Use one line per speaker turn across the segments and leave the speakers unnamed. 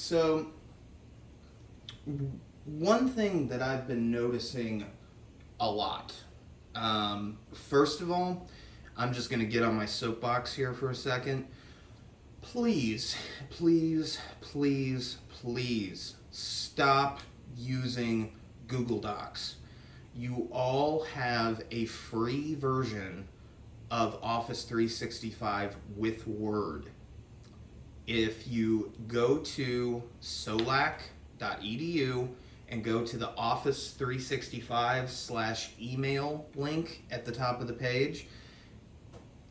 So, one thing that I've been noticing a lot, first of all, I'm just going to get on my soapbox here for a second. Please, please, please, please stop using Google Docs. You all have a free version of Office 365 with Word. If you go to SOLACC.edu and go to the Office 365/email link at the top of the page,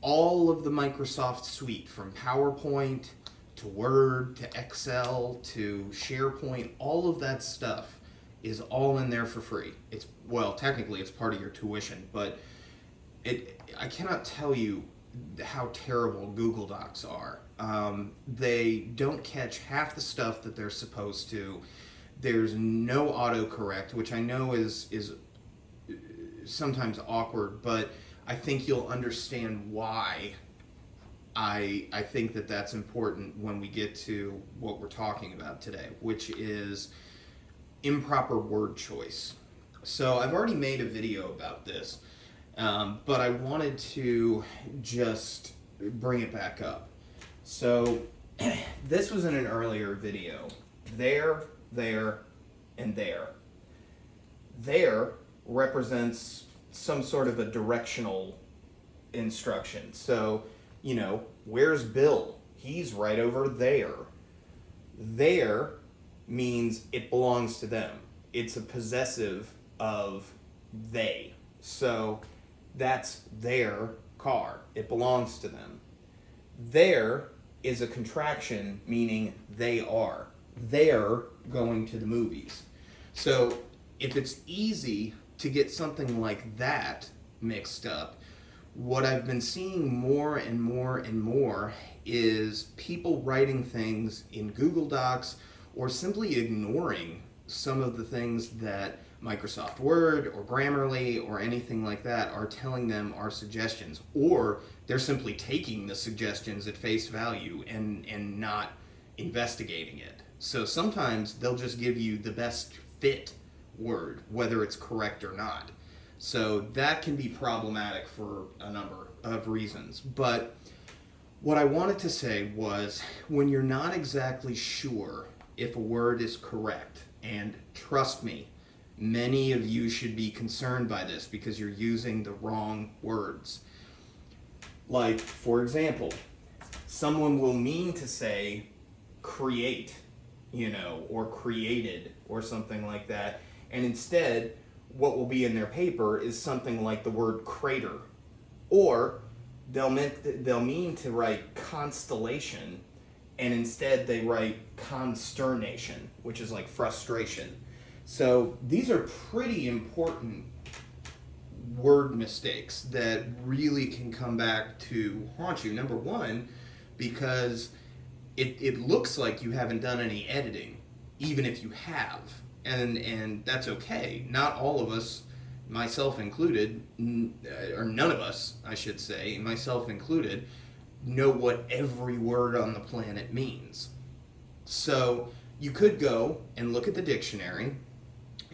all of the Microsoft suite, from PowerPoint to Word to Excel to SharePoint, all of that stuff is all in there for free. Technically it's part of your tuition, but I cannot tell you how terrible Google Docs are. They don't catch half the stuff that they're supposed to. There's no autocorrect, which I know is sometimes awkward, but I think you'll understand why I think that that's important when we get to what we're talking about today, which is improper word choice. So I've already made a video about this, but I wanted to just bring it back up. So this was in an earlier video. There, and there. There represents some sort of a directional instruction. So, where's Bill? He's right over there. There means it belongs to them. It's a possessive of they. So that's their car. It belongs to them. There is a contraction, meaning they are. They're going to the movies. So if it's easy to get something like that mixed up, what I've been seeing more and more and more is people writing things in Google Docs or simply ignoring some of the things that Microsoft Word or Grammarly or anything like that are telling them are suggestions, or they're simply taking the suggestions at face value and not investigating it. So sometimes they'll just give you the best fit word, whether it's correct or not. So that can be problematic for a number of reasons. But what I wanted to say was, when you're not exactly sure if a word is correct, and trust me, many of you should be concerned by this because you're using the wrong words. Like, for example, someone will mean to say create, or created, or something like that, and instead what will be in their paper is something like the word crater. Or they'll mean to write constellation, and instead they write consternation, which is like frustration. So these are pretty important word mistakes that really can come back to haunt you. Number one, because it looks like you haven't done any editing, even if you have. And that's okay. Not all of us, myself included, or none of us, I should say, myself included, know what every word on the planet means. So you could go and look at the dictionary.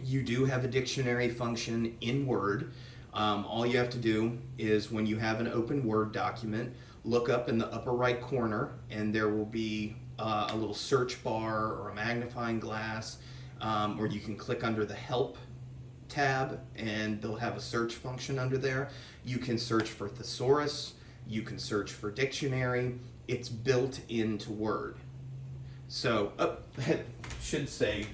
You do have a dictionary function in Word. All you have to do is, when you have an open Word document, look up in the upper right corner, and there will be a little search bar or a magnifying glass, or you can click under the Help tab, and they'll have a search function under there. You can search for thesaurus. You can search for dictionary. It's built into Word. So, it should say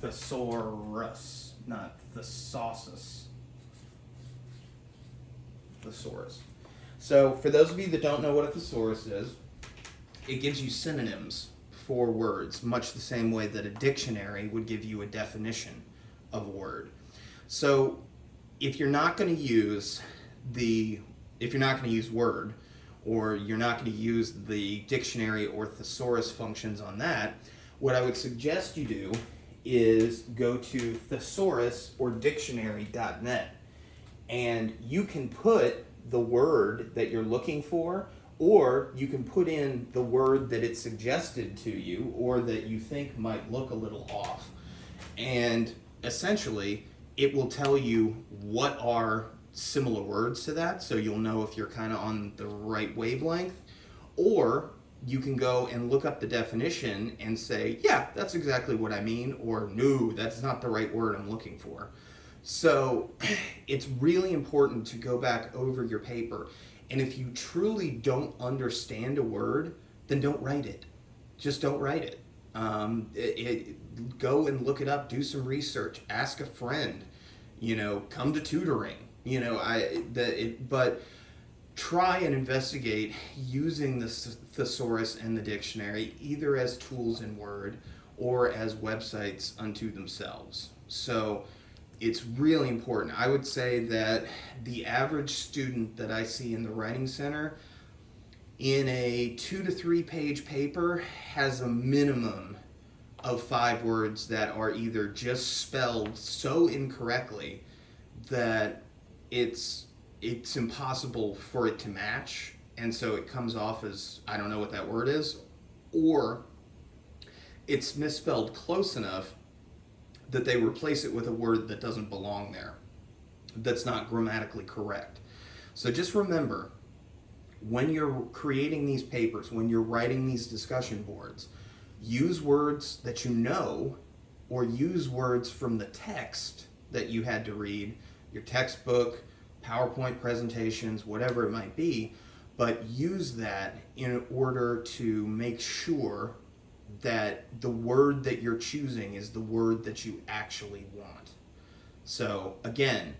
thesaurus, not thesausus. Thesaurus. So, for those of you that don't know what a thesaurus is, it gives you synonyms for words, much the same way that a dictionary would give you a definition of a word. So, if you're not going to use Word, or you're not going to use the dictionary or thesaurus functions on that, what I would suggest you do is go to thesaurus or dictionary.net, and you can put the word that you're looking for Or you can put in the word that it suggested to you or that you think might look a little off. And essentially, it will tell you what are similar words to that, so you'll know if you're kind of on the right wavelength. Or you can go and look up the definition and say, yeah, that's exactly what I mean, or no, that's not the right word I'm looking for. So it's really important to go back over your paper. And if you truly don't understand a word, then don't write it. Just don't write it. Go and look it up, do some research, ask a friend, come to tutoring, but try and investigate using the thesaurus and the dictionary either as tools in Word or as websites unto themselves. So it's really important. I would say that the average student that I see in the Writing Center in a 2 to 3 page paper has a minimum of 5 words that are either just spelled so incorrectly that it's impossible for it to match, and so it comes off as I don't know what that word is, or it's misspelled close enough that they replace it with a word that doesn't belong there, that's not grammatically correct. So just remember, when you're creating these papers, when you're writing these discussion boards, use words that you know, or use words from the text that you had to read, your textbook, PowerPoint presentations, whatever it might be, but use that in order to make sure that the word that you're choosing is the word that you actually want. So again,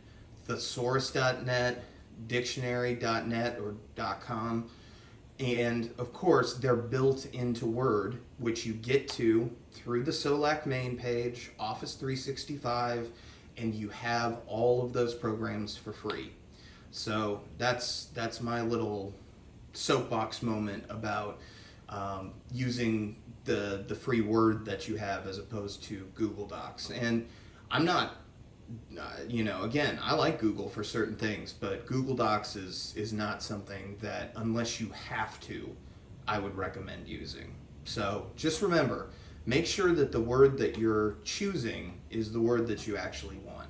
thesaurus.net, dictionary.net or .com, and of course they're built into Word, which you get to through the SOLACC main page, Office 365, and you have all of those programs for free. So that's my little soapbox moment about using the free Word that you have as opposed to Google Docs. And I'm not, again, I like Google for certain things, but Google Docs is not something that, unless you have to, I would recommend using. So just remember, make sure that the word that you're choosing is the word that you actually want.